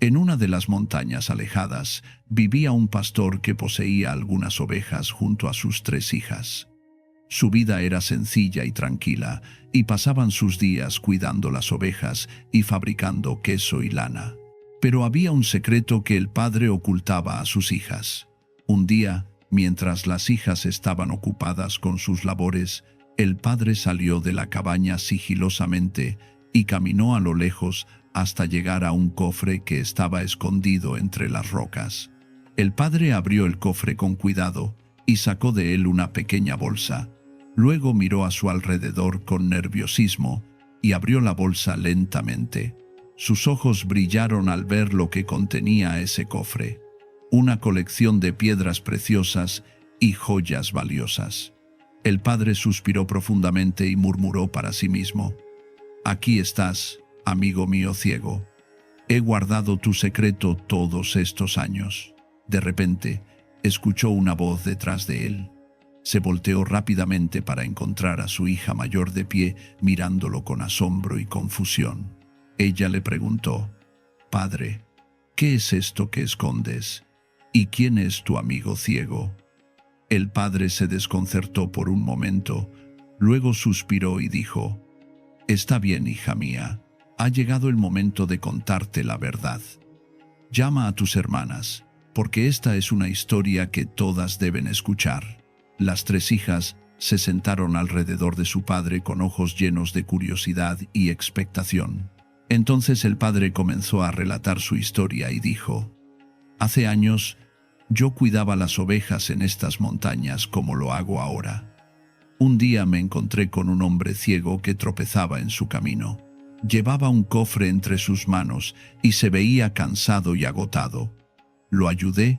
En una de las montañas alejadas vivía un pastor que poseía algunas ovejas junto a sus 3 hijas. Su vida era sencilla y tranquila, y pasaban sus días cuidando las ovejas y fabricando queso y lana. Pero había un secreto que el padre ocultaba a sus hijas. Un día, mientras las hijas estaban ocupadas con sus labores, el padre salió de la cabaña sigilosamente y caminó a lo lejos hasta llegar a un cofre que estaba escondido entre las rocas. El padre abrió el cofre con cuidado y sacó de él una pequeña bolsa. Luego miró a su alrededor con nerviosismo y abrió la bolsa lentamente. Sus ojos brillaron al ver lo que contenía ese cofre: una colección de piedras preciosas y joyas valiosas. El padre suspiró profundamente y murmuró para sí mismo: «Aquí estás, amigo mío ciego. He guardado tu secreto todos estos años». De repente, escuchó una voz detrás de él. Se volteó rápidamente para encontrar a su hija mayor de pie, mirándolo con asombro y confusión. Ella le preguntó: «Padre, ¿qué es esto que escondes? ¿Y quién es tu amigo ciego?». El padre se desconcertó por un momento, luego suspiró y dijo: «Está bien, hija mía. Ha llegado el momento de contarte la verdad. Llama a tus hermanas, porque esta es una historia que todas deben escuchar». Las 3 hijas se sentaron alrededor de su padre con ojos llenos de curiosidad y expectación. Entonces el padre comenzó a relatar su historia y dijo: «Hace años, yo cuidaba las ovejas en estas montañas como lo hago ahora. Un día me encontré con un hombre ciego que tropezaba en su camino. Llevaba un cofre entre sus manos y se veía cansado y agotado. Lo ayudé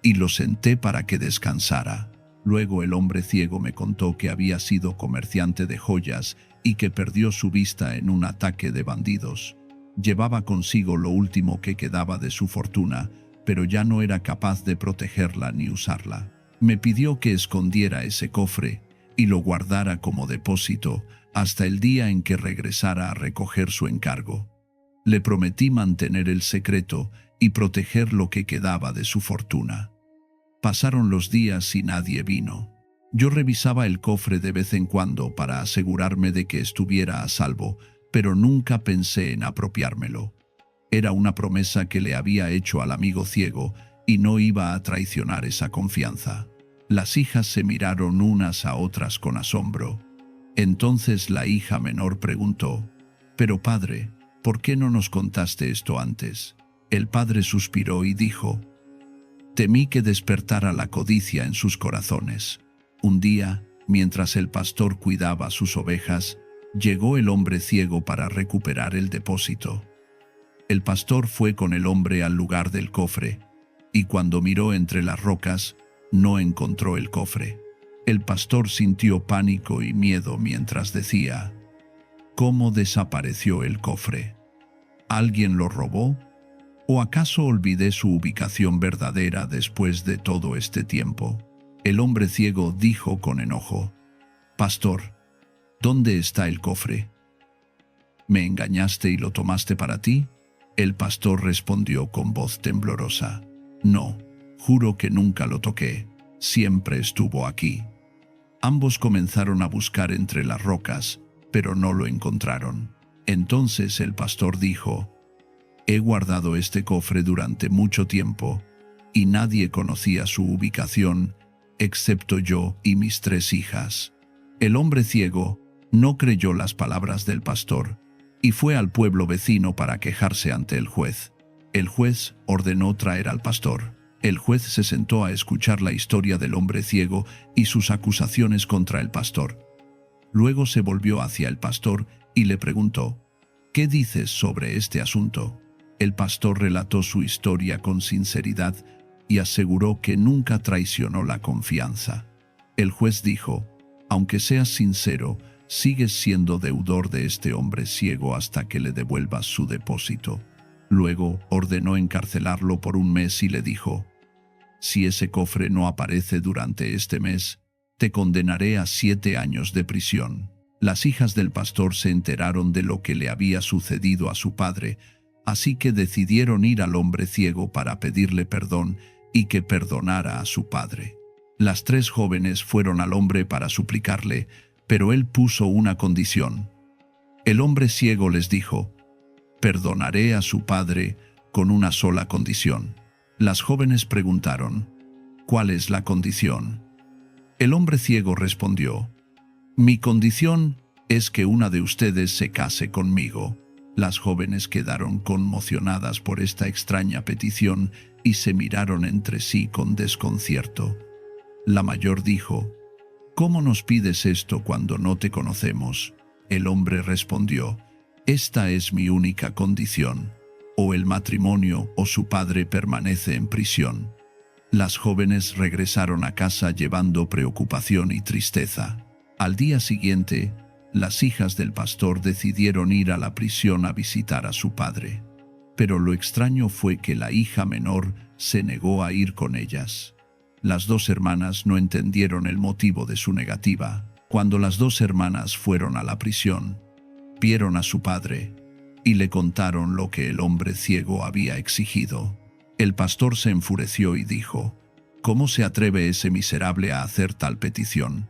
y lo senté para que descansara. Luego el hombre ciego me contó que había sido comerciante de joyas y que perdió su vista en un ataque de bandidos. Llevaba consigo lo último que quedaba de su fortuna, pero ya no era capaz de protegerla ni usarla. Me pidió que escondiera ese cofre y lo guardara como depósito hasta el día en que regresara a recoger su encargo. Le prometí mantener el secreto y proteger lo que quedaba de su fortuna. Pasaron los días y nadie vino. Yo revisaba el cofre de vez en cuando para asegurarme de que estuviera a salvo, pero nunca pensé en apropiármelo. Era una promesa que le había hecho al amigo ciego y no iba a traicionar esa confianza». Las hijas se miraron unas a otras con asombro. Entonces la hija menor preguntó: «Pero padre, ¿por qué no nos contaste esto antes?». El padre suspiró y dijo: «Temí que despertara la codicia en sus corazones. Un día, mientras el pastor cuidaba sus ovejas, llegó el hombre ciego para recuperar el depósito. El pastor fue con el hombre al lugar del cofre, y cuando miró entre las rocas, no encontró el cofre. El pastor sintió pánico y miedo mientras decía: «¿Cómo desapareció el cofre? ¿Alguien lo robó? ¿O acaso olvidé su ubicación verdadera después de todo este tiempo?». El hombre ciego dijo con enojo: «Pastor, ¿dónde está el cofre? ¿Me engañaste y lo tomaste para ti?». El pastor respondió con voz temblorosa: «No, juro que nunca lo toqué. Siempre estuvo aquí». Ambos comenzaron a buscar entre las rocas, pero no lo encontraron. Entonces el pastor dijo: «He guardado este cofre durante mucho tiempo, y nadie conocía su ubicación, excepto yo y mis 3 hijas». El hombre ciego no creyó las palabras del pastor, y fue al pueblo vecino para quejarse ante el juez. El juez ordenó traer al pastor. El juez se sentó a escuchar la historia del hombre ciego y sus acusaciones contra el pastor. Luego se volvió hacia el pastor y le preguntó: «¿Qué dices sobre este asunto?». El pastor relató su historia con sinceridad y aseguró que nunca traicionó la confianza. El juez dijo: «Aunque seas sincero, sigues siendo deudor de este hombre ciego hasta que le devuelvas su depósito». Luego ordenó encarcelarlo por 1 mes y le dijo: «Si ese cofre no aparece durante este mes, te condenaré a 7 años de prisión». Las hijas del pastor se enteraron de lo que le había sucedido a su padre, así que decidieron ir al hombre ciego para pedirle perdón y que perdonara a su padre. Las 3 jóvenes fueron al hombre para suplicarle, pero él puso una condición. El hombre ciego les dijo: «Perdonaré a su padre con una sola condición». Las jóvenes preguntaron: «¿Cuál es la condición?». El hombre ciego respondió: «Mi condición es que una de ustedes se case conmigo». Las jóvenes quedaron conmocionadas por esta extraña petición y se miraron entre sí con desconcierto. La mayor dijo: «¿Cómo nos pides esto cuando no te conocemos?». El hombre respondió: «Esta es mi única condición. O el matrimonio o su padre permanece en prisión». Las jóvenes regresaron a casa llevando preocupación y tristeza. Al día siguiente, las hijas del pastor decidieron ir a la prisión a visitar a su padre. Pero lo extraño fue que la hija menor se negó a ir con ellas. Las 2 hermanas no entendieron el motivo de su negativa. Cuando las 2 hermanas fueron a la prisión, vieron a su padre y le contaron lo que el hombre ciego había exigido. El pastor se enfureció y dijo: «¿Cómo se atreve ese miserable a hacer tal petición?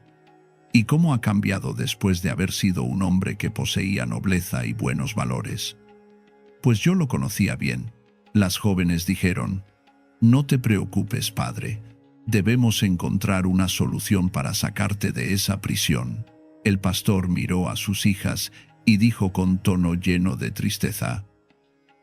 ¿Y cómo ha cambiado después de haber sido un hombre que poseía nobleza y buenos valores?». «Pues yo lo conocía bien». Las jóvenes dijeron: «No te preocupes, padre. Debemos encontrar una solución para sacarte de esa prisión». El pastor miró a sus hijas y dijo con tono lleno de tristeza: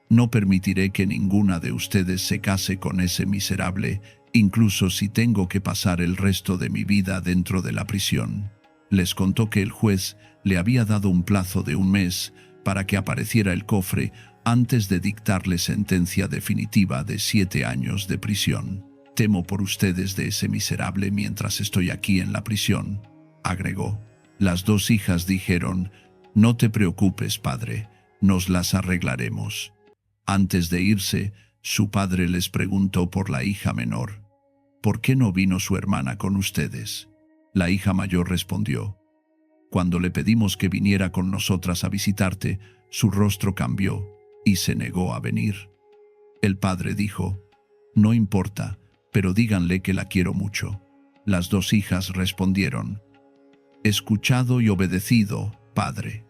«No permitiré que ninguna de ustedes se case con ese miserable, incluso si tengo que pasar el resto de mi vida dentro de la prisión». Les contó que el juez le había dado un plazo de 1 mes para que apareciera el cofre antes de dictarle sentencia definitiva de 7 años de prisión. «Temo por ustedes de ese miserable mientras estoy aquí en la prisión», agregó. Las 2 hijas dijeron: «No te preocupes, padre, nos las arreglaremos». Antes de irse, su padre les preguntó por la hija menor: «¿Por qué no vino su hermana con ustedes?». La hija mayor respondió: «Cuando le pedimos que viniera con nosotras a visitarte, su rostro cambió y se negó a venir». El padre dijo: «No importa, pero díganle que la quiero mucho». Las 2 hijas respondieron: «Escuchado y obedecido, padre».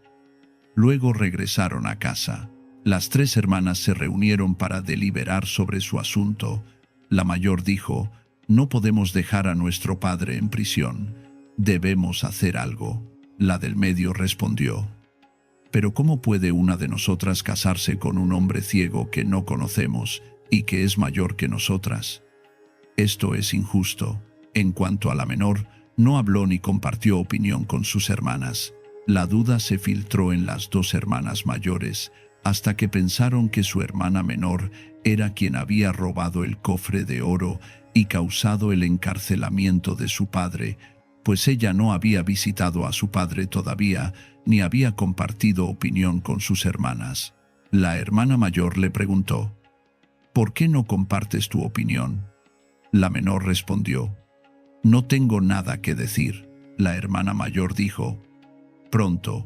Luego regresaron a casa. Las 3 hermanas se reunieron para deliberar sobre su asunto. La mayor dijo: «No podemos dejar a nuestro padre en prisión. Debemos hacer algo». La del medio respondió: «¿Pero cómo puede una de nosotras casarse con un hombre ciego que no conocemos y que es mayor que nosotras? Esto es injusto». En cuanto a la menor, no habló ni compartió opinión con sus hermanas. La duda se filtró en las 2 hermanas mayores, hasta que pensaron que su hermana menor era quien había robado el cofre de oro y causado el encarcelamiento de su padre, pues ella no había visitado a su padre todavía, ni había compartido opinión con sus hermanas. La hermana mayor le preguntó: «¿Por qué no compartes tu opinión?». La menor respondió: «No tengo nada que decir». La hermana mayor dijo: «Pronto,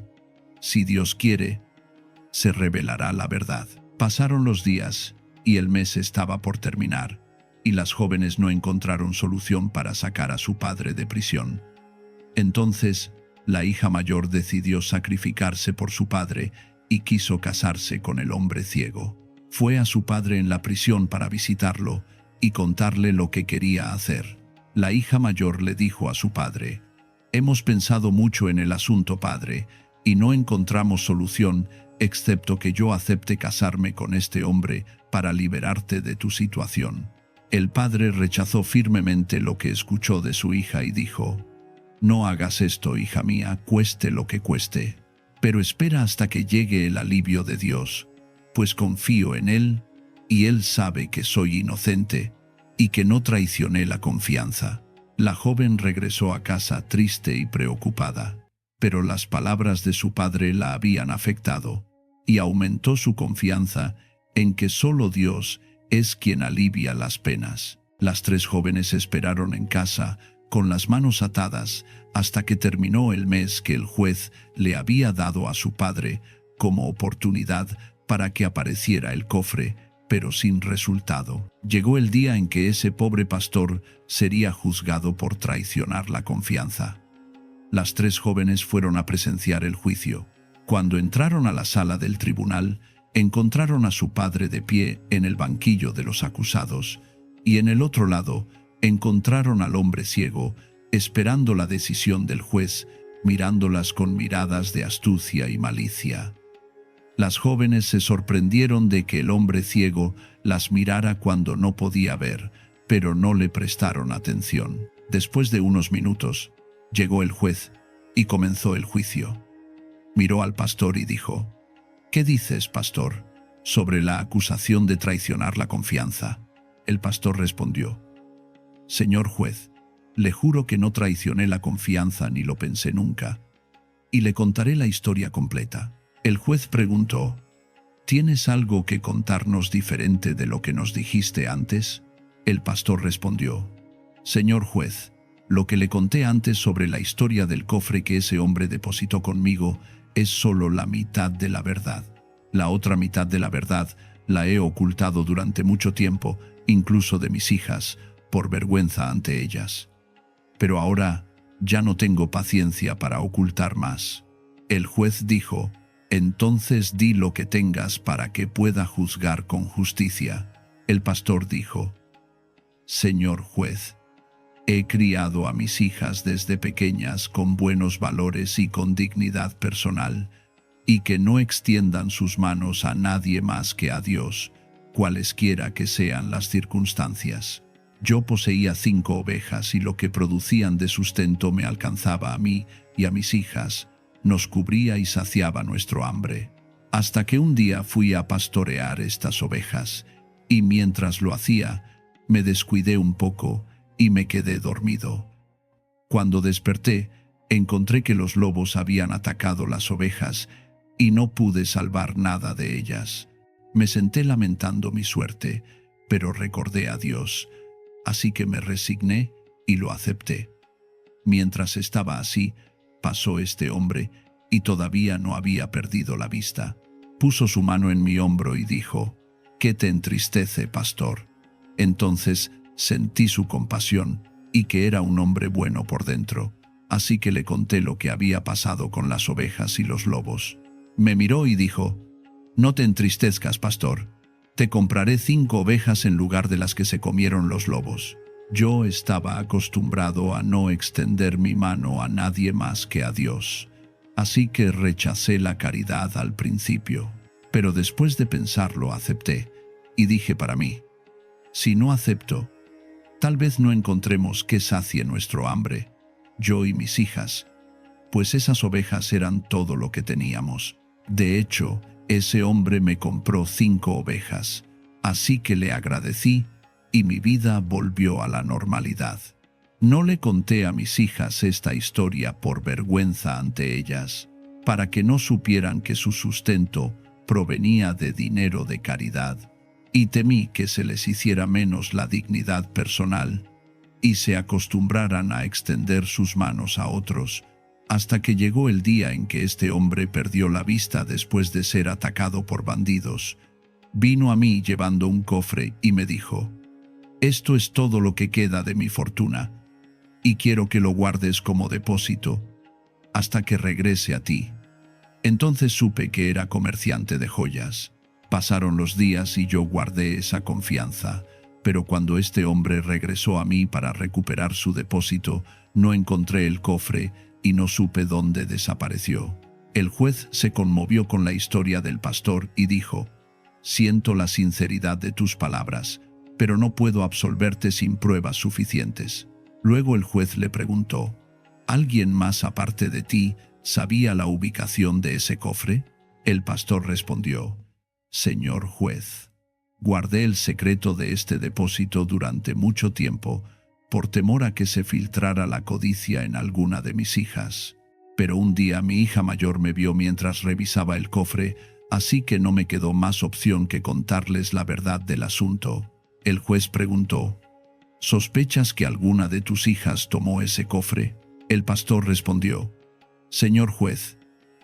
si Dios quiere, se revelará la verdad». Pasaron los días y el mes estaba por terminar, y las jóvenes no encontraron solución para sacar a su padre de prisión. Entonces, la hija mayor decidió sacrificarse por su padre y quiso casarse con el hombre ciego. Fue a su padre en la prisión para visitarlo y contarle lo que quería hacer. La hija mayor le dijo a su padre: «Hemos pensado mucho en el asunto, padre, y no encontramos solución excepto que yo acepte casarme con este hombre para liberarte de tu situación». El padre rechazó firmemente lo que escuchó de su hija y dijo: «No hagas esto, hija mía, cueste lo que cueste. Pero espera hasta que llegue el alivio de Dios, pues confío en Él, y Él sabe que soy inocente y que no traicioné la confianza». La joven regresó a casa triste y preocupada, pero las palabras de su padre la habían afectado, y aumentó su confianza en que solo Dios es quien alivia las penas. Las 3 jóvenes esperaron en casa, con las manos atadas, hasta que terminó el mes que el juez le había dado a su padre como oportunidad para que apareciera el cofre, pero sin resultado. Llegó el día en que ese pobre pastor sería juzgado por traicionar la confianza. Las 3 jóvenes fueron a presenciar el juicio. Cuando entraron a la sala del tribunal, encontraron a su padre de pie en el banquillo de los acusados, y en el otro lado encontraron al hombre ciego, esperando la decisión del juez, mirándolas con miradas de astucia y malicia. Las jóvenes se sorprendieron de que el hombre ciego las mirara cuando no podía ver, pero no le prestaron atención. Después de unos minutos, llegó el juez y comenzó el juicio. Miró al pastor y dijo: «¿Qué dices, pastor, sobre la acusación de traicionar la confianza?» El pastor respondió: «Señor juez, le juro que no traicioné la confianza ni lo pensé nunca, y le contaré la historia completa». El juez preguntó: «¿Tienes algo que contarnos diferente de lo que nos dijiste antes?» El pastor respondió: «Señor juez, lo que le conté antes sobre la historia del cofre que ese hombre depositó conmigo es solo la mitad de la verdad. La otra mitad de la verdad la he ocultado durante mucho tiempo, incluso de mis hijas, por vergüenza ante ellas. Pero ahora ya no tengo paciencia para ocultar más». El juez dijo: «Entonces di lo que tengas para que pueda juzgar con justicia». El pastor dijo: «Señor juez, he criado a mis hijas desde pequeñas con buenos valores y con dignidad personal, y que no extiendan sus manos a nadie más que a Dios, cualesquiera que sean las circunstancias. Yo poseía 5 ovejas y lo que producían de sustento me alcanzaba a mí y a mis hijas, nos cubría y saciaba nuestro hambre. Hasta que un día fui a pastorear estas ovejas, y mientras lo hacía, me descuidé un poco y me quedé dormido. Cuando desperté, encontré que los lobos habían atacado las ovejas y no pude salvar nada de ellas. Me senté lamentando mi suerte, pero recordé a Dios, así que me resigné y lo acepté. Mientras estaba así, pasó este hombre y todavía no había perdido la vista. Puso su mano en mi hombro y dijo: «¿Qué te entristece, pastor?». Entonces sentí su compasión y que era un hombre bueno por dentro, así que le conté lo que había pasado con las ovejas y los lobos. Me miró y dijo: «No te entristezcas, pastor. Te compraré 5 ovejas en lugar de las que se comieron los lobos». Yo estaba acostumbrado a no extender mi mano a nadie más que a Dios, así que rechacé la caridad al principio, pero después de pensarlo acepté, y dije para mí: si no acepto, tal vez no encontremos que sacie nuestro hambre, yo y mis hijas, pues esas ovejas eran todo lo que teníamos. De hecho, ese hombre me compró 5 ovejas, así que le agradecí y mi vida volvió a la normalidad. No le conté a mis hijas esta historia por vergüenza ante ellas, para que no supieran que su sustento provenía de dinero de caridad, y temí que se les hiciera menos la dignidad personal y se acostumbraran a extender sus manos a otros, hasta que llegó el día en que este hombre perdió la vista después de ser atacado por bandidos. Vino a mí llevando un cofre y me dijo: «Esto es todo lo que queda de mi fortuna, y quiero que lo guardes como depósito hasta que regrese a ti». Entonces supe que era comerciante de joyas. Pasaron los días y yo guardé esa confianza, pero cuando este hombre regresó a mí para recuperar su depósito, no encontré el cofre y no supe dónde desapareció. El juez se conmovió con la historia del pastor y dijo: «Siento la sinceridad de tus palabras, pero no puedo absolverte sin pruebas suficientes». Luego el juez le preguntó: «¿Alguien más aparte de ti sabía la ubicación de ese cofre?». El pastor respondió: «Señor juez, guardé el secreto de este depósito durante mucho tiempo, por temor a que se filtrara la codicia en alguna de mis hijas. Pero un día mi hija mayor me vio mientras revisaba el cofre, así que no me quedó más opción que contarles la verdad del asunto». El juez preguntó: «¿Sospechas que alguna de tus hijas tomó ese cofre?». El pastor respondió: «Señor juez,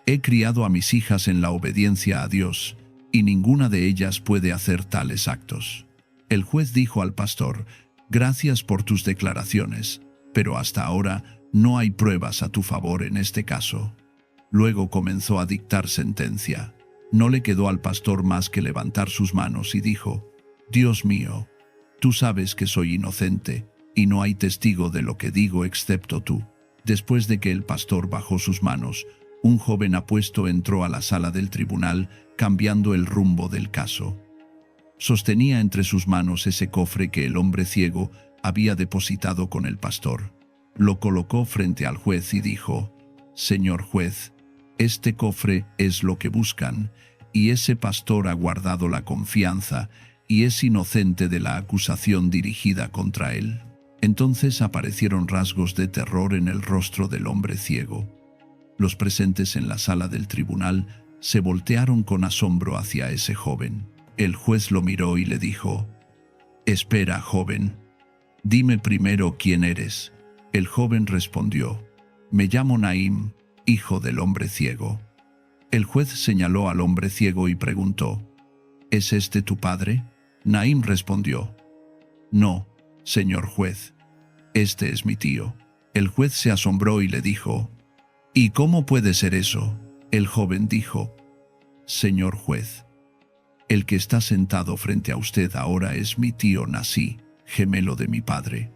he criado a mis hijas en la obediencia a Dios, y ninguna de ellas puede hacer tales actos. El juez dijo al pastor: «Gracias por tus declaraciones, pero hasta ahora no hay pruebas a tu favor en este caso». Luego comenzó a dictar sentencia. No le quedó al pastor más que levantar sus manos y dijo: «Dios mío, tú sabes que soy inocente, y no hay testigo de lo que digo excepto tú». Después de que el pastor bajó sus manos, un joven apuesto entró a la sala del tribunal, cambiando el rumbo del caso. Sostenía entre sus manos ese cofre que el hombre ciego había depositado con el pastor. Lo colocó frente al juez y dijo: «Señor juez, este cofre es lo que buscan, y ese pastor ha guardado la confianza y es inocente de la acusación dirigida contra él». Entonces aparecieron rasgos de terror en el rostro del hombre ciego. Los presentes en la sala del tribunal se voltearon con asombro hacia ese joven. El juez lo miró y le dijo: «Espera, joven. Dime primero quién eres». El joven respondió: «Me llamo Naim, hijo del hombre ciego». El juez señaló al hombre ciego y preguntó: «¿Es este tu padre?» Naim respondió: «No, señor juez, este es mi tío». El juez se asombró y le dijo: «¿Y cómo puede ser eso?». El joven dijo: «Señor juez, el que está sentado frente a usted ahora es mi tío Nasi, gemelo de mi padre.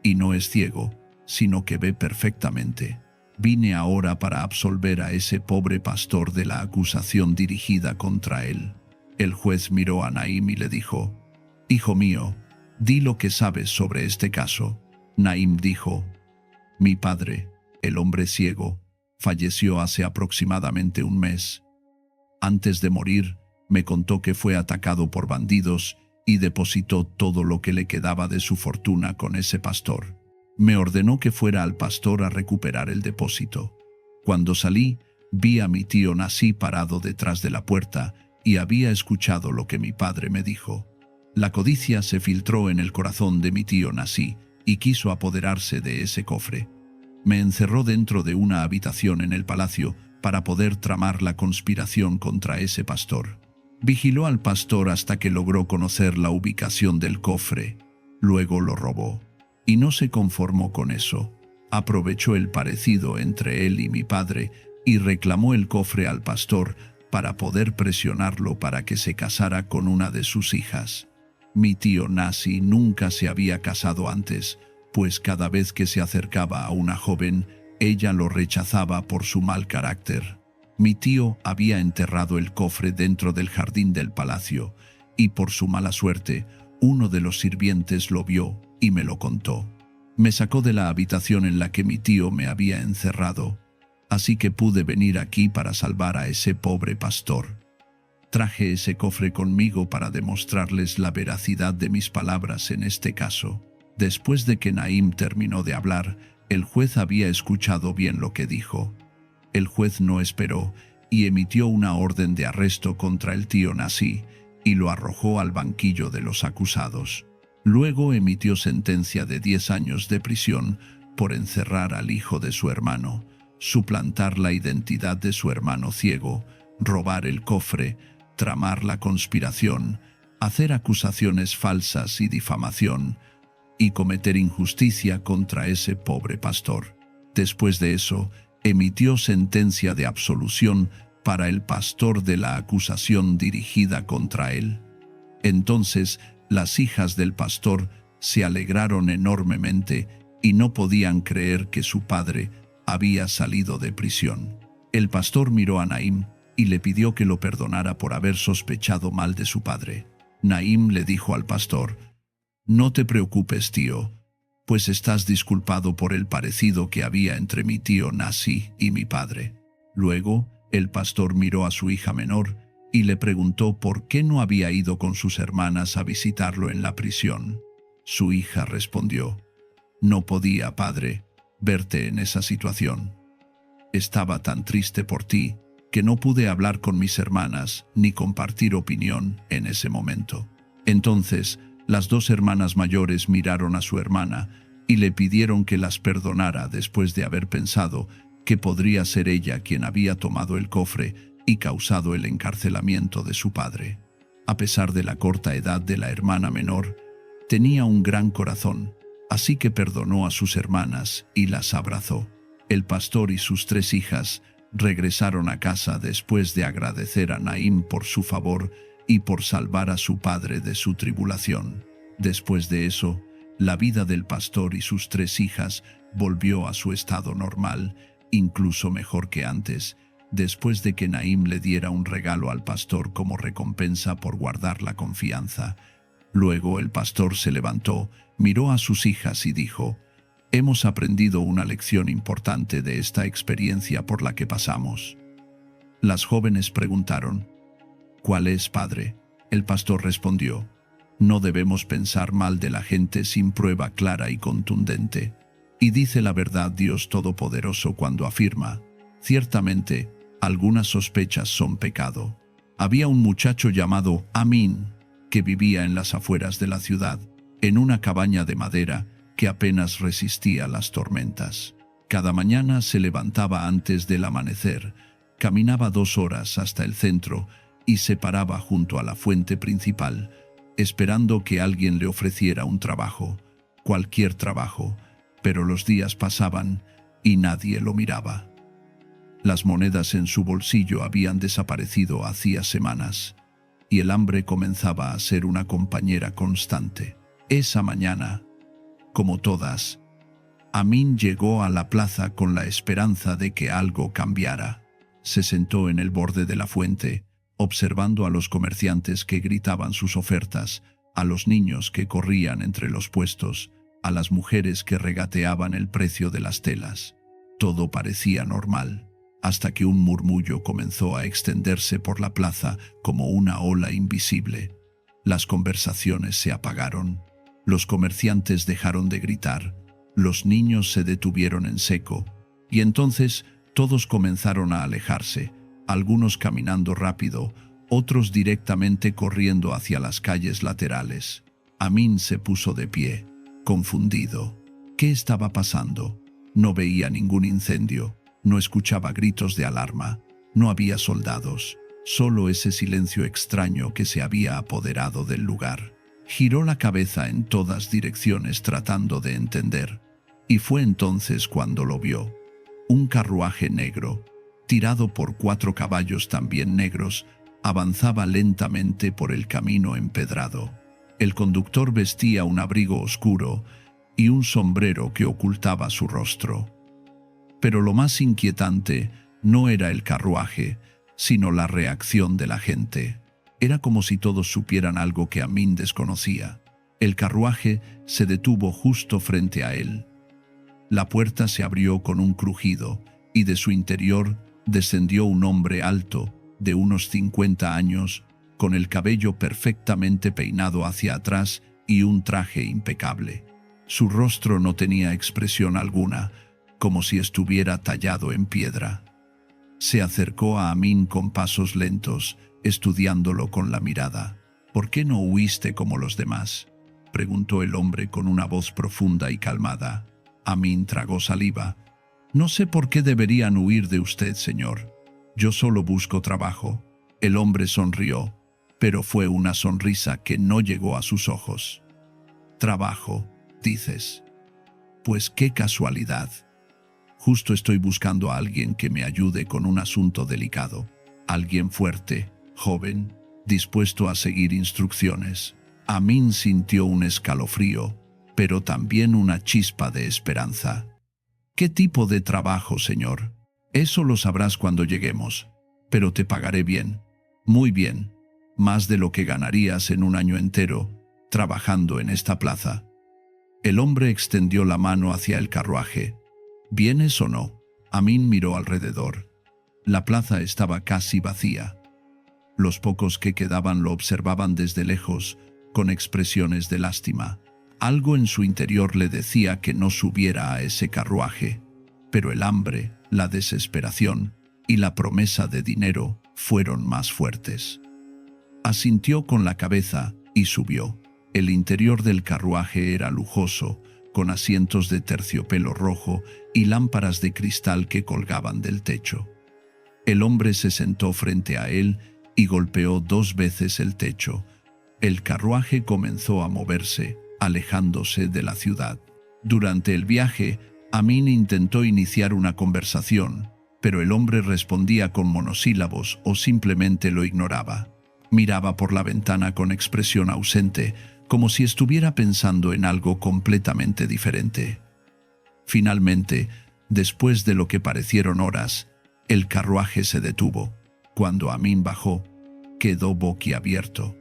Y no es ciego, sino que ve perfectamente. Vine ahora para absolver a ese pobre pastor de la acusación dirigida contra él». El juez miró a Naim y le dijo: «Hijo mío, di lo que sabes sobre este caso». Naim dijo: «Mi padre, el hombre ciego, falleció hace aproximadamente un mes. Antes de morir, me contó que fue atacado por bandidos y depositó todo lo que le quedaba de su fortuna con ese pastor. Me ordenó que fuera al pastor a recuperar el depósito. Cuando salí, vi a mi tío Nasi parado detrás de la puerta y había escuchado lo que mi padre me dijo. La codicia se filtró en el corazón de mi tío Nasi y quiso apoderarse de ese cofre. Me encerró dentro de una habitación en el palacio para poder tramar la conspiración contra ese pastor. Vigiló al pastor hasta que logró conocer la ubicación del cofre. Luego lo robó. Y no se conformó con eso. Aprovechó el parecido entre él y mi padre y reclamó el cofre al pastor para poder presionarlo para que se casara con una de sus hijas. Mi tío Nasi nunca se había casado antes, pues cada vez que se acercaba a una joven, ella lo rechazaba por su mal carácter. Mi tío había enterrado el cofre dentro del jardín del palacio, y por su mala suerte, uno de los sirvientes lo vio y me lo contó. Me sacó de la habitación en la que mi tío me había encerrado, así que pude venir aquí para salvar a ese pobre pastor. Traje ese cofre conmigo para demostrarles la veracidad de mis palabras en este caso». Después de que Naim terminó de hablar, el juez había escuchado bien lo que dijo. El juez no esperó y emitió una orden de arresto contra el tío Nasi y lo arrojó al banquillo de los acusados. Luego emitió sentencia de 10 años de prisión por encerrar al hijo de su hermano, suplantar la identidad de su hermano ciego, robar el cofre, tramar la conspiración, hacer acusaciones falsas y difamación, y cometer injusticia contra ese pobre pastor. Después de eso, emitió sentencia de absolución para el pastor de la acusación dirigida contra él. Entonces, las hijas del pastor se alegraron enormemente y no podían creer que su padre había salido de prisión. El pastor miró a Naim y le pidió que lo perdonara por haber sospechado mal de su padre. Naim le dijo al pastor: «No te preocupes, tío, pues estás disculpado por el parecido que había entre mi tío Nasi y mi padre». Luego, el pastor miró a su hija menor y le preguntó por qué no había ido con sus hermanas a visitarlo en la prisión. Su hija respondió: «No podía, padre, verte en esa situación. Estaba tan triste por ti que no pude hablar con mis hermanas ni compartir opinión en ese momento». Entonces, las 2 hermanas mayores miraron a su hermana y le pidieron que las perdonara después de haber pensado que podría ser ella quien había tomado el cofre y causado el encarcelamiento de su padre. A pesar de la corta edad de la hermana menor, tenía un gran corazón, así que perdonó a sus hermanas y las abrazó. El pastor y sus 3 hijas regresaron a casa después de agradecer a Naim por su favor y por salvar a su padre de su tribulación. Después de eso, la vida del pastor y sus 3 hijas volvió a su estado normal, incluso mejor que antes, después de que Naim le diera un regalo al pastor como recompensa por guardar la confianza. Luego el pastor se levantó, miró a sus hijas y dijo: «Hemos aprendido una lección importante de esta experiencia por la que pasamos». Las jóvenes preguntaron: «¿Cuál es, padre?». El pastor respondió: «No debemos pensar mal de la gente sin prueba clara y contundente. Y dice la verdad Dios Todopoderoso cuando afirma: ciertamente, algunas sospechas son pecado». Había un muchacho llamado Amín que vivía en las afueras de la ciudad, en una cabaña de madera que apenas resistía las tormentas. Cada mañana se levantaba antes del amanecer, caminaba 2 horas hasta el centro y se paraba junto a la fuente principal, esperando que alguien le ofreciera un trabajo, cualquier trabajo, pero los días pasaban y nadie lo miraba. Las monedas en su bolsillo habían desaparecido hacía semanas, y el hambre comenzaba a ser una compañera constante. Esa mañana, como todas, Amín llegó a la plaza con la esperanza de que algo cambiara. Se sentó en el borde de la fuente, observando a los comerciantes que gritaban sus ofertas, a los niños que corrían entre los puestos, a las mujeres que regateaban el precio de las telas. Todo parecía normal, hasta que un murmullo comenzó a extenderse por la plaza como una ola invisible. Las conversaciones se apagaron, los comerciantes dejaron de gritar, los niños se detuvieron en seco, y entonces todos comenzaron a alejarse, algunos caminando rápido, otros directamente corriendo hacia las calles laterales. Amín se puso de pie, confundido. ¿Qué estaba pasando? No veía ningún incendio, no escuchaba gritos de alarma, no había soldados, solo ese silencio extraño que se había apoderado del lugar. Giró la cabeza en todas direcciones tratando de entender, y fue entonces cuando lo vio. Un carruaje negro, tirado por 4 caballos también negros, avanzaba lentamente por el camino empedrado. El conductor vestía un abrigo oscuro y un sombrero que ocultaba su rostro. Pero lo más inquietante no era el carruaje, sino la reacción de la gente. Era como si todos supieran algo que Amín desconocía. El carruaje se detuvo justo frente a él. La puerta se abrió con un crujido, y de su interior descendió un hombre alto, de unos 50 años, con el cabello perfectamente peinado hacia atrás y un traje impecable. Su rostro no tenía expresión alguna, como si estuviera tallado en piedra. Se acercó a Amín con pasos lentos, estudiándolo con la mirada. «¿Por qué no huiste como los demás?», preguntó el hombre con una voz profunda y calmada. Amín tragó saliva. «No sé por qué deberían huir de usted, señor. Yo solo busco trabajo». El hombre sonrió, pero fue una sonrisa que no llegó a sus ojos. «¿Trabajo, dices? Pues qué casualidad. Justo estoy buscando a alguien que me ayude con un asunto delicado. Alguien fuerte, joven, dispuesto a seguir instrucciones». Amín sintió un escalofrío, pero también una chispa de esperanza. «¿Qué tipo de trabajo, señor? Eso lo sabrás cuando lleguemos, pero te pagaré bien, muy bien, más de lo que ganarías en un año entero trabajando en esta plaza». El hombre extendió la mano hacia el carruaje. «¿Vienes o no?». Amín miró alrededor. La plaza estaba casi vacía. Los pocos que quedaban lo observaban desde lejos, con expresiones de lástima. Algo en su interior le decía que no subiera a ese carruaje, pero el hambre, la desesperación y la promesa de dinero fueron más fuertes. Asintió con la cabeza y subió. El interior del carruaje era lujoso, con asientos de terciopelo rojo y lámparas de cristal que colgaban del techo. El hombre se sentó frente a él y golpeó 2 veces el techo. El carruaje comenzó a moverse, alejándose de la ciudad. Durante el viaje, Amin intentó iniciar una conversación, pero el hombre respondía con monosílabos o simplemente lo ignoraba. Miraba por la ventana con expresión ausente, como si estuviera pensando en algo completamente diferente. Finalmente, después de lo que parecieron horas, el carruaje se detuvo. Cuando Amin bajó, quedó boquiabierto.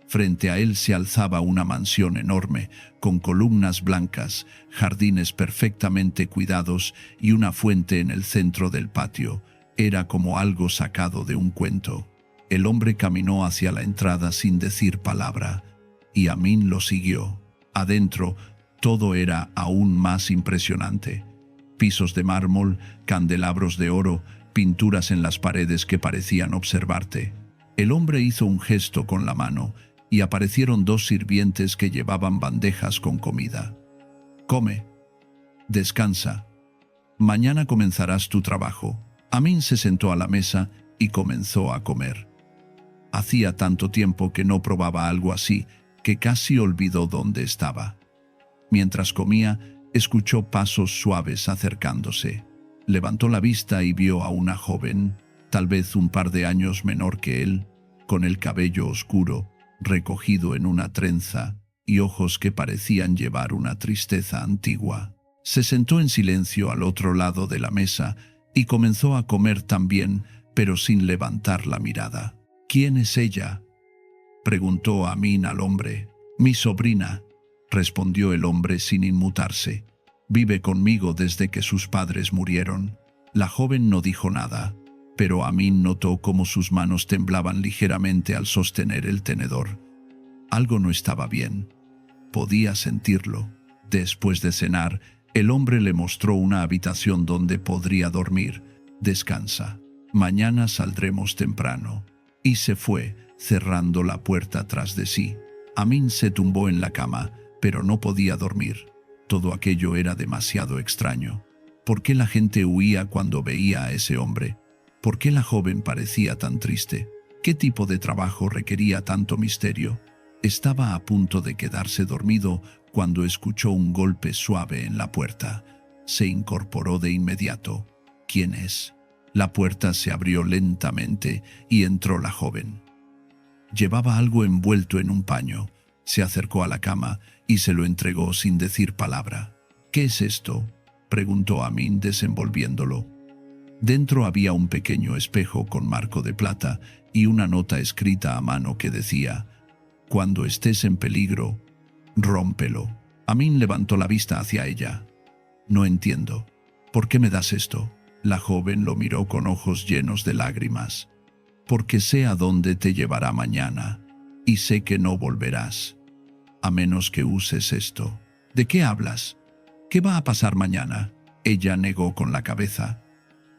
Frente a él se alzaba una mansión enorme, con columnas blancas, jardines perfectamente cuidados y una fuente en el centro del patio. Era como algo sacado de un cuento. El hombre caminó hacia la entrada sin decir palabra, y Amin lo siguió. Adentro, todo era aún más impresionante. Pisos de mármol, candelabros de oro, pinturas en las paredes que parecían observarte. El hombre hizo un gesto con la mano, y aparecieron 2 sirvientes que llevaban bandejas con comida. «Come. Descansa. Mañana comenzarás tu trabajo». Amin se sentó a la mesa y comenzó a comer. Hacía tanto tiempo que no probaba algo así que casi olvidó dónde estaba. Mientras comía, escuchó pasos suaves acercándose. Levantó la vista y vio a una joven, tal vez un par de años menor que él, con el cabello oscuro, recogido en una trenza, y ojos que parecían llevar una tristeza antigua. Se sentó en silencio al otro lado de la mesa y comenzó a comer también, pero sin levantar la mirada. «¿Quién es ella?», preguntó Amin al hombre. «Mi sobrina», respondió el hombre sin inmutarse. «Vive conmigo desde que sus padres murieron». La joven no dijo nada, pero Amin notó cómo sus manos temblaban ligeramente al sostener el tenedor. Algo no estaba bien. Podía sentirlo. Después de cenar, el hombre le mostró una habitación donde podría dormir. «Descansa. Mañana saldremos temprano». Y se fue, cerrando la puerta tras de sí. Amin se tumbó en la cama, pero no podía dormir. Todo aquello era demasiado extraño. ¿Por qué la gente huía cuando veía a ese hombre? ¿Por qué la joven parecía tan triste? ¿Qué tipo de trabajo requería tanto misterio? Estaba a punto de quedarse dormido cuando escuchó un golpe suave en la puerta. Se incorporó de inmediato. «¿Quién es?». La puerta se abrió lentamente y entró la joven. Llevaba algo envuelto en un paño. Se acercó a la cama y se lo entregó sin decir palabra. «¿Qué es esto?», preguntó Amin desenvolviéndolo. Dentro había un pequeño espejo con marco de plata y una nota escrita a mano que decía: «Cuando estés en peligro, rómpelo». Amin levantó la vista hacia ella. «No entiendo. ¿Por qué me das esto?». La joven lo miró con ojos llenos de lágrimas. «Porque sé a dónde te llevará mañana, y sé que no volverás, a menos que uses esto». «¿De qué hablas? ¿Qué va a pasar mañana?». Ella negó con la cabeza.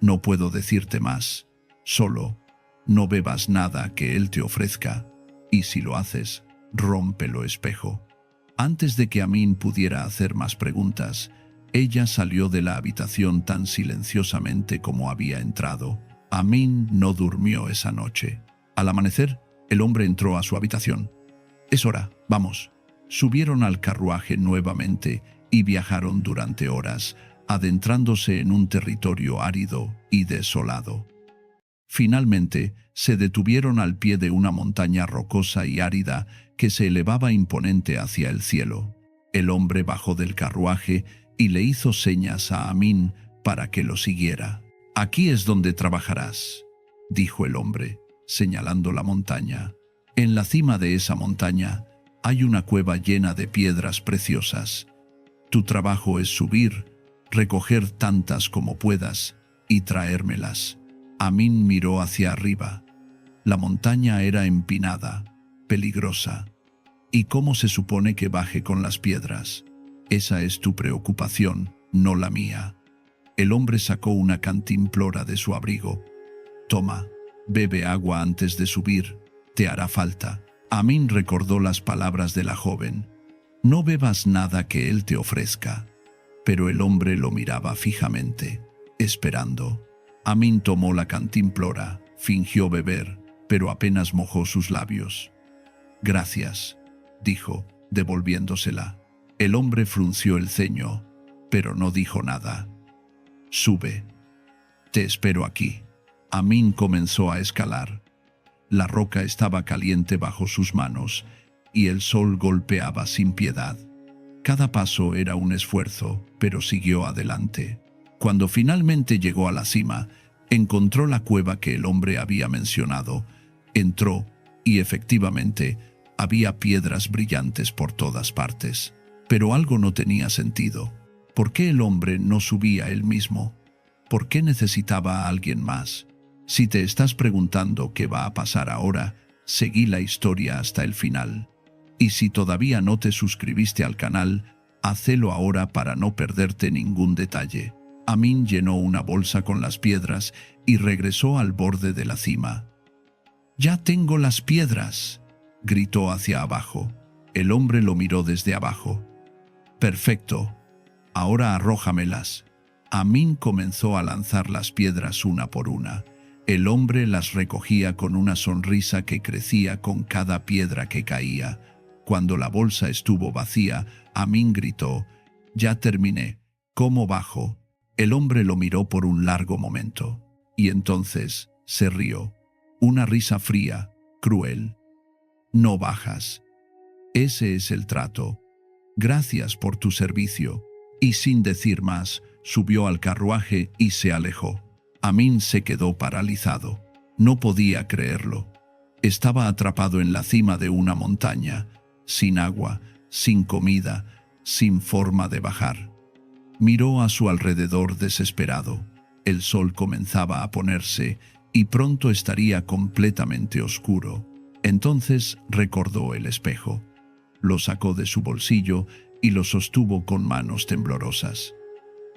«No puedo decirte más. Solo, no bebas nada que él te ofrezca, y si lo haces, rómpelo espejo». Antes de que Amin pudiera hacer más preguntas, ella salió de la habitación tan silenciosamente como había entrado. Amin no durmió esa noche. Al amanecer, el hombre entró a su habitación. «Es hora, vamos». Subieron al carruaje nuevamente y viajaron durante horas, adentrándose en un territorio árido y desolado. Finalmente, se detuvieron al pie de una montaña rocosa y árida que se elevaba imponente hacia el cielo. El hombre bajó del carruaje y le hizo señas a Amin para que lo siguiera. «Aquí es donde trabajarás», dijo el hombre, señalando la montaña. «En la cima de esa montaña hay una cueva llena de piedras preciosas. Tu trabajo es subir, recoger tantas como puedas y traérmelas». Amin miró hacia arriba. La montaña era empinada, peligrosa. «¿Y cómo se supone que baje con las piedras? Esa es tu preocupación, no la mía». El hombre sacó una cantimplora de su abrigo. «Toma, bebe agua antes de subir, te hará falta». Amin recordó las palabras de la joven. «No bebas nada que él te ofrezca». Pero el hombre lo miraba fijamente, esperando. Amin tomó la cantimplora, fingió beber, pero apenas mojó sus labios. «Gracias», dijo, devolviéndosela. El hombre frunció el ceño, pero no dijo nada. «Sube. Te espero aquí». Amin comenzó a escalar. La roca estaba caliente bajo sus manos y el sol golpeaba sin piedad. Cada paso era un esfuerzo, pero siguió adelante. Cuando finalmente llegó a la cima, encontró la cueva que el hombre había mencionado. Entró y efectivamente había piedras brillantes por todas partes. Pero algo no tenía sentido. ¿Por qué el hombre no subía él mismo? ¿Por qué necesitaba a alguien más? Si te estás preguntando qué va a pasar ahora, seguí la historia hasta el final. Y si todavía no te suscribiste al canal, hacelo ahora para no perderte ningún detalle. Amin llenó una bolsa con las piedras y regresó al borde de la cima. «¡Ya tengo las piedras!», gritó hacia abajo. El hombre lo miró desde abajo. «Perfecto. Ahora arrójamelas». Amin comenzó a lanzar las piedras una por una. El hombre las recogía con una sonrisa que crecía con cada piedra que caía. Cuando la bolsa estuvo vacía, Amin gritó: «Ya terminé. ¿Cómo bajo?». El hombre lo miró por un largo momento, y entonces se rió. Una risa fría, cruel. «No bajas. Ese es el trato. Gracias por tu servicio». Y sin decir más, subió al carruaje y se alejó. Amin se quedó paralizado. No podía creerlo. Estaba atrapado en la cima de una montaña, sin agua, sin comida, sin forma de bajar. Miró a su alrededor desesperado. El sol comenzaba a ponerse y pronto estaría completamente oscuro. Entonces recordó el espejo. Lo sacó de su bolsillo y lo sostuvo con manos temblorosas.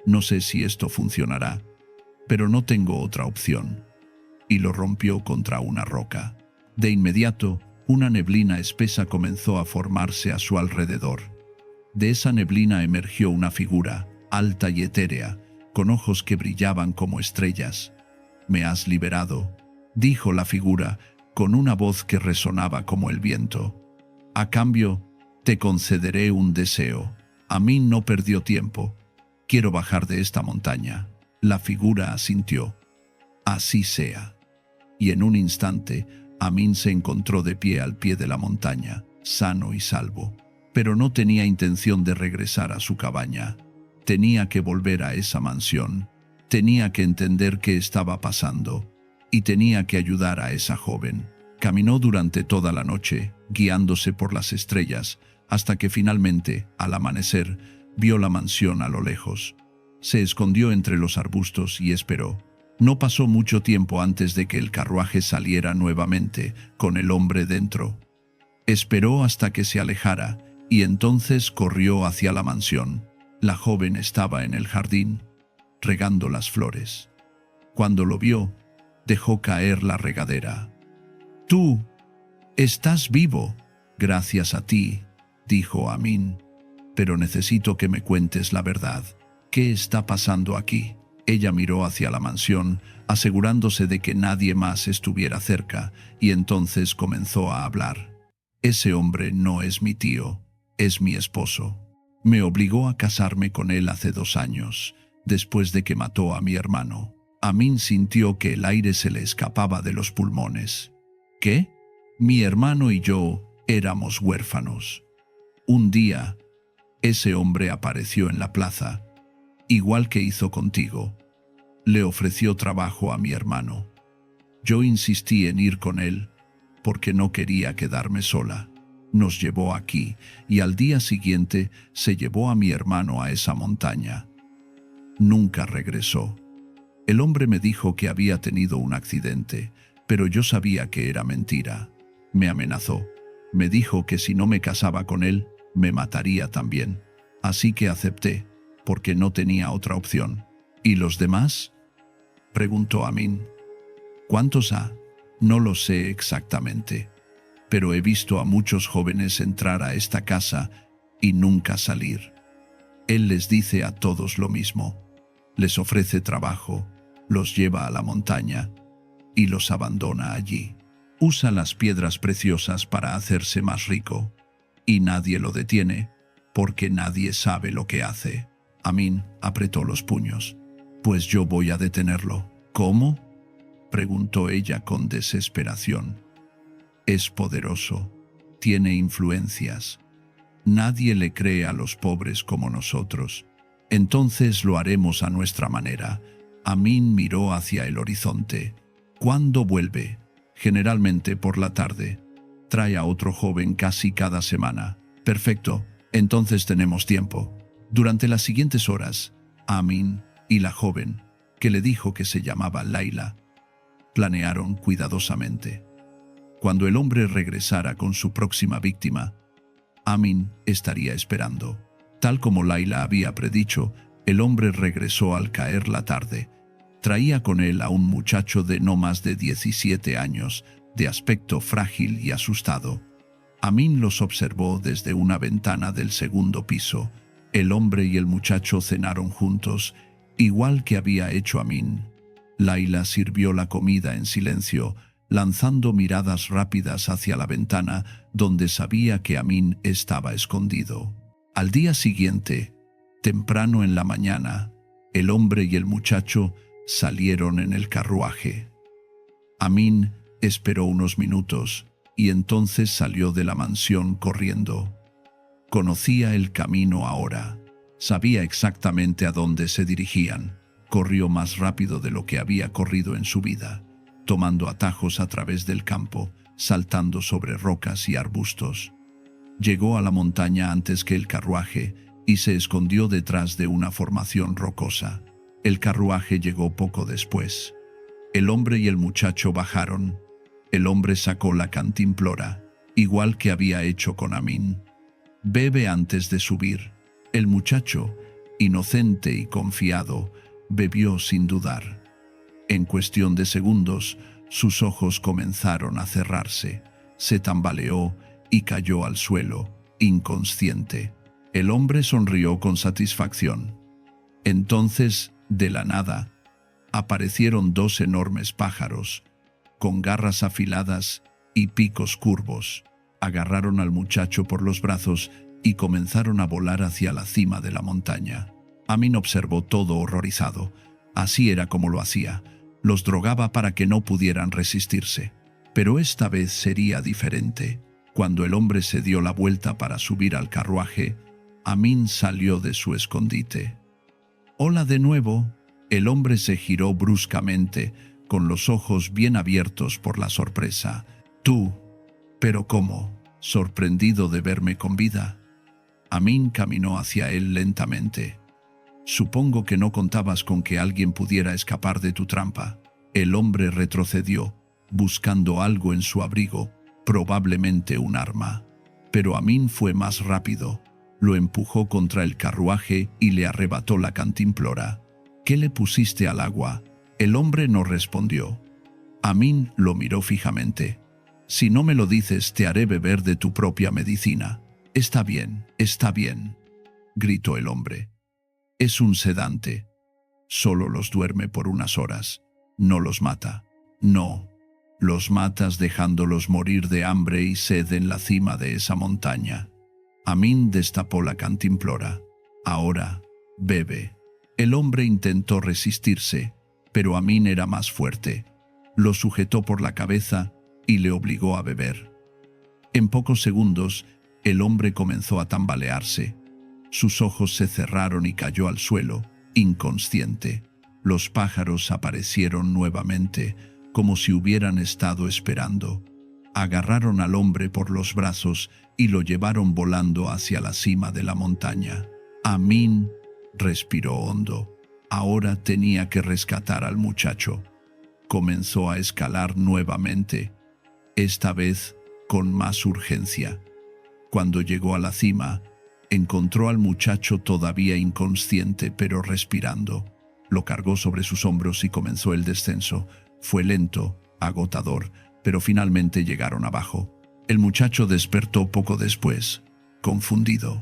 «No sé si esto funcionará, pero no tengo otra opción». Y lo rompió contra una roca. De inmediato, una neblina espesa comenzó a formarse a su alrededor. De esa neblina emergió una figura, alta y etérea, con ojos que brillaban como estrellas. «Me has liberado», dijo la figura, con una voz que resonaba como el viento. «A cambio, te concederé un deseo». Amin no perdió tiempo. «Quiero bajar de esta montaña». La figura asintió. «Así sea». Y en un instante, Amin se encontró de pie al pie de la montaña, sano y salvo. Pero no tenía intención de regresar a su cabaña. Tenía que volver a esa mansión. Tenía que entender qué estaba pasando. Y tenía que ayudar a esa joven. Caminó durante toda la noche, guiándose por las estrellas, hasta que finalmente, al amanecer, vio la mansión a lo lejos. Se escondió entre los arbustos y esperó. No pasó mucho tiempo antes de que el carruaje saliera nuevamente, con el hombre dentro. Esperó hasta que se alejara, y entonces corrió hacia la mansión. La joven estaba en el jardín, regando las flores. Cuando lo vio, dejó caer la regadera. «Tú estás vivo, gracias a ti», dijo Amin. «Pero necesito que me cuentes la verdad. ¿Qué está pasando aquí?». Ella miró hacia la mansión, asegurándose de que nadie más estuviera cerca, y entonces comenzó a hablar. «Ese hombre no es mi tío, es mi esposo. Me obligó a casarme con él hace 2 años, después de que mató a mi hermano». Amin sintió que el aire se le escapaba de los pulmones. «¿Qué?». «Mi hermano y yo éramos huérfanos. Un día, ese hombre apareció en la plaza, igual que hizo contigo. Le ofreció trabajo a mi hermano. Yo insistí en ir con él, porque no quería quedarme sola. Nos llevó aquí, y al día siguiente se llevó a mi hermano a esa montaña. Nunca regresó. El hombre me dijo que había tenido un accidente, pero yo sabía que era mentira. Me amenazó. Me dijo que si no me casaba con él, me mataría también. Así que acepté, porque no tenía otra opción». «¿Y los demás?», preguntó Amin. «¿Cuántos ha?». «No lo sé exactamente, pero he visto a muchos jóvenes entrar a esta casa y nunca salir. Él les dice a todos lo mismo. Les ofrece trabajo, los lleva a la montaña y los abandona allí. Usa las piedras preciosas para hacerse más rico, y nadie lo detiene, porque nadie sabe lo que hace. Amin apretó los puños. Pues yo voy a detenerlo. ¿Cómo?, preguntó ella con desesperación. Es poderoso, tiene influencias. Nadie le cree a los pobres como nosotros. Entonces lo haremos a nuestra manera. Amin miró hacia el horizonte. ¿Cuándo vuelve? Generalmente por la tarde. Trae a otro joven casi cada semana. Perfecto, entonces tenemos tiempo. Durante las siguientes horas, Amin y la joven, que le dijo que se llamaba Laila, planearon cuidadosamente. Cuando el hombre regresara con su próxima víctima, Amin estaría esperando. Tal como Laila había predicho, el hombre regresó al caer la tarde. Traía con él a un muchacho de no más de 17 años, de aspecto frágil y asustado. Amin los observó desde una ventana del segundo piso. El hombre y el muchacho cenaron juntos, igual que había hecho Amin. Laila sirvió la comida en silencio, lanzando miradas rápidas hacia la ventana donde sabía que Amin estaba escondido. Al día siguiente, temprano en la mañana, el hombre y el muchacho salieron en el carruaje. Amin esperó unos minutos y entonces salió de la mansión corriendo. Conocía el camino ahora. Sabía exactamente a dónde se dirigían. Corrió más rápido de lo que había corrido en su vida, tomando atajos a través del campo, saltando sobre rocas y arbustos. Llegó a la montaña antes que el carruaje y se escondió detrás de una formación rocosa. El carruaje llegó poco después. El hombre y el muchacho bajaron. El hombre sacó la cantimplora, igual que había hecho con Amin. Bebe antes de subir. El muchacho, inocente y confiado, bebió sin dudar. En cuestión de segundos, sus ojos comenzaron a cerrarse. Se tambaleó y cayó al suelo, inconsciente. El hombre sonrió con satisfacción. Entonces, de la nada, aparecieron dos enormes pájaros, con garras afiladas y picos curvos. Agarraron al muchacho por los brazos y comenzaron a volar hacia la cima de la montaña. Amin observó todo horrorizado. Así era como lo hacía. Los drogaba para que no pudieran resistirse. Pero esta vez sería diferente. Cuando el hombre se dio la vuelta para subir al carruaje, Amin salió de su escondite. «Hola de nuevo». El hombre se giró bruscamente, con los ojos bien abiertos por la sorpresa. «¿Tú? ¿Pero cómo? ¿Sorprendido de verme con vida?» Amin caminó hacia él lentamente. «Supongo que no contabas con que alguien pudiera escapar de tu trampa». El hombre retrocedió, buscando algo en su abrigo, probablemente un arma. Pero Amin fue más rápido. Lo empujó contra el carruaje y le arrebató la cantimplora. «¿Qué le pusiste al agua?» El hombre no respondió. Amin lo miró fijamente. «Si no me lo dices, te haré beber de tu propia medicina». Está bien», gritó el hombre. «Es un sedante. Solo los duerme por unas horas. No los mata». «No, los matas dejándolos morir de hambre y sed en la cima de esa montaña». Amin destapó la cantimplora. «Ahora, bebe». El hombre intentó resistirse, pero Amin era más fuerte. Lo sujetó por la cabeza y le obligó a beber. En pocos segundos, el hombre comenzó a tambalearse. Sus ojos se cerraron y cayó al suelo, inconsciente. Los pájaros aparecieron nuevamente, como si hubieran estado esperando. Agarraron al hombre por los brazos y lo llevaron volando hacia la cima de la montaña. Amin respiró hondo. Ahora tenía que rescatar al muchacho. Comenzó a escalar nuevamente, esta vez con más urgencia. Cuando llegó a la cima, encontró al muchacho todavía inconsciente pero respirando. Lo cargó sobre sus hombros y comenzó el descenso. Fue lento, agotador, pero finalmente llegaron abajo. El muchacho despertó poco después, confundido.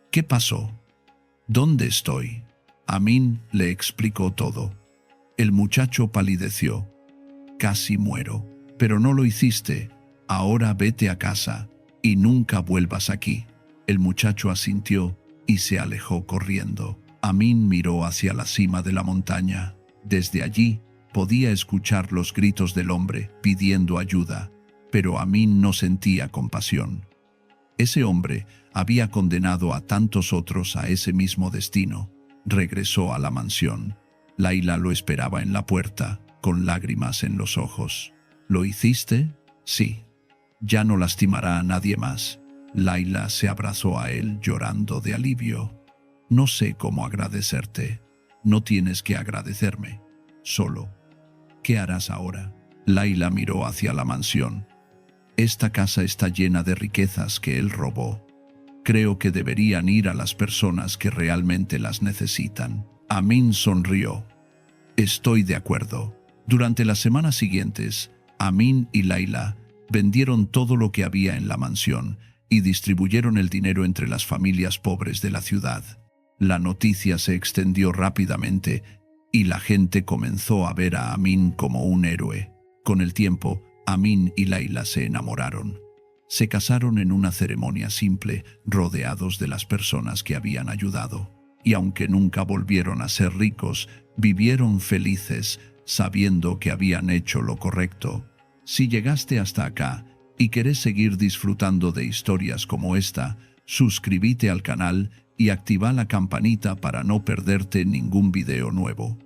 «¿Qué pasó? ¿Dónde estoy?» Amin le explicó todo. El muchacho palideció. Casi muero. Pero no lo hiciste. Ahora vete a casa y nunca vuelvas aquí. El muchacho asintió y se alejó corriendo. Amin miró hacia la cima de la montaña. Desde allí podía escuchar los gritos del hombre pidiendo ayuda, pero Amin no sentía compasión. Ese hombre había condenado a tantos otros a ese mismo destino. Regresó a la mansión. Laila lo esperaba en la puerta, con lágrimas en los ojos. ¿Lo hiciste? Sí. Ya no lastimará a nadie más. Laila se abrazó a él llorando de alivio. No sé cómo agradecerte. No tienes que agradecerme. Solo. ¿Qué harás ahora? Laila miró hacia la mansión. Esta casa está llena de riquezas que él robó. Creo que deberían ir a las personas que realmente las necesitan. Amin sonrió. Estoy de acuerdo. Durante las semanas siguientes, Amin y Laila vendieron todo lo que había en la mansión y distribuyeron el dinero entre las familias pobres de la ciudad. La noticia se extendió rápidamente y la gente comenzó a ver a Amin como un héroe. Con el tiempo, Amin y Laila se enamoraron. Se casaron en una ceremonia simple, rodeados de las personas que habían ayudado. Y aunque nunca volvieron a ser ricos, vivieron felices, sabiendo que habían hecho lo correcto. Si llegaste hasta acá y querés seguir disfrutando de historias como esta, suscríbete al canal y activa la campanita para no perderte ningún video nuevo.